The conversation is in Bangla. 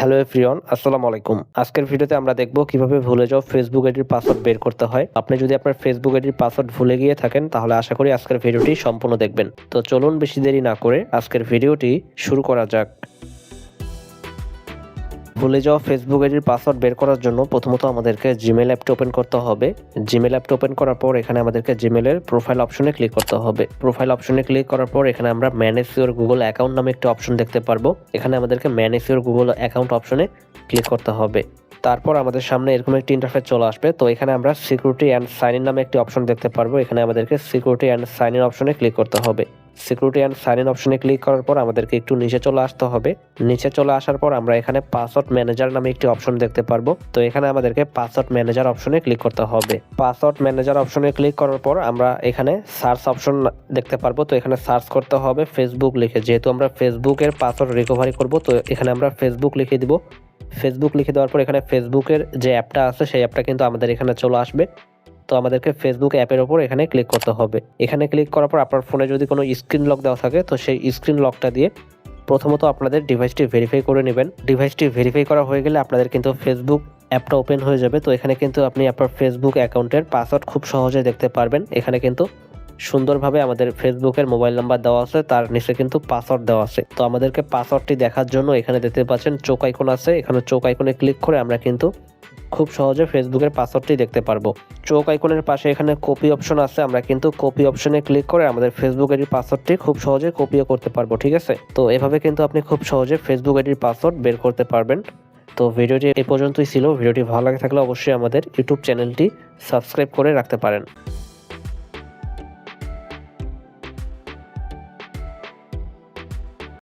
হ্যালো এভরিওয়ান, আসসালামু আলাইকুম। আজকের ভিডিওতে আমরা দেখব কিভাবে ভুলে যাওয়া ফেসবুক আইডির পাসওয়ার্ড বের করতে হয়। আপনি যদি আপনার ফেসবুক আইডির পাসওয়ার্ড ভুলে গিয়ে থাকেন তাহলে আশা করি আজকের ভিডিওটি সম্পূর্ণ দেখবেন। তো চলুন বেশি দেরি না করে আজকের ভিডিওটি শুরু করা যাক। ভুলে যাওয়া ফেসবুক আইডির পাসওয়ার্ড বের করার জন্য প্রথমত আমাদেরকে জিমেল অ্যাপটি ওপেন করতে হবে। জিমেল অ্যাপটি ওপেন করার পর এখানে আমাদেরকে জিমেলের প্রোফাইল অপশনে ক্লিক করতে হবে। প্রোফাইল অপশনে ক্লিক করার পর এখানে আমরা ম্যানেজ ইওর গুগল অ্যাকাউন্ট নামে একটি অপশন দেখতে পারবো। এখানে আমাদেরকে ম্যানেজ ইওর গুগল অ্যাকাউন্ট অপশনে ক্লিক করতে হবে। তারপর আমাদের সামনে এরকম একটি ইন্টারফেস চলে আসবে। তো এখানে আমরা সিকিউরিটি অ্যান্ড সাইন ইন নামে একটি অপশন দেখতে পারবো। এখানে আমাদেরকে সিকিউরিটি অ্যান্ড সাইন ইন অপশনে ক্লিক করতে হবে। সিকিউরিটি অ্যান্ড সাইন ইন অপশনে ক্লিক করার পর আমাদেরকে একটু নিচে চলে আসতে হবে। নিচে চলে আসার পর আমরা এখানে পাসওয়ার্ড ম্যানেজার নামে একটি অপশন দেখতে পারবো। তো এখানে আমাদেরকে পাসওয়ার্ড ম্যানেজার অপশনে ক্লিক করতে হবে। পাসওয়ার্ড ম্যানেজার অপশনে ক্লিক করার পর আমরা এখানে সার্চ অপশন দেখতে পারবো। তো এখানে সার্চ করতে হবে ফেসবুক লিখে, যেহেতু আমরা ফেসবুকের পাসওয়ার্ড রিকভারি করব। তো এখানে আমরা ফেসবুক লিখে দিব। ফেসবুক লিখে দেওয়ার পর এখানে ফেসবুকের যে অ্যাপটা আছে সেই অ্যাপটা কিন্তু আমাদের এখানে চলে আসবে। তো আমাদেরকে ফেসবুক অ্যাপের ওপর এখানে ক্লিক করতে হবে। এখানে ক্লিক করার পর আপনার ফোনে যদি কোনো স্ক্রিন লক দেওয়া থাকে তো সেই স্ক্রিন লকটা দিয়ে প্রথমত আপনাদের ডিভাইসটি ভেরিফাই করে নেবেন। ডিভাইসটি ভেরিফাই করা হয়ে গেলে আপনাদের কিন্তু ফেসবুক অ্যাপটা ওপেন হয়ে যাবে। তো এখানে কিন্তু আপনি আপনার ফেসবুক অ্যাকাউন্টের পাসওয়ার্ড খুব সহজে দেখতে পারবেন। এখানে কিন্তু সুন্দরভাবে আমাদের ফেসবুকের মোবাইল নাম্বার দেওয়া আছে, তার নিচে কিন্তু পাসওয়ার্ড দেওয়া আছে। তো আমাদেরকে পাসওয়ার্ডটি দেখার জন্য এখানে দেখতে পাচ্ছেন চোখ আইকন আছে। এখানে চোখ আইকনে ক্লিক করে আমরা কিন্তু খুব সহজে ফেসবুকের পাসওয়ার্ডটি দেখতে পারবো। চোখ আইকনের পাশে এখানে কপি অপশন আছে, আমরা কিন্তু কপি অপশনে ক্লিক করে আমাদের ফেসবুক আইডির পাসওয়ার্ডটি খুব সহজে কপিও করতে পারবো। ঠিক আছে, তো এভাবে কিন্তু আপনি খুব সহজে ফেসবুক আইডির পাসওয়ার্ড বের করতে পারবেন। তো ভিডিওটি এই পর্যন্তই ছিল। ভিডিওটি ভালো লাগে থাকলে অবশ্যই আমাদের ইউটিউব চ্যানেলটি সাবস্ক্রাইব করে রাখতে পারেন।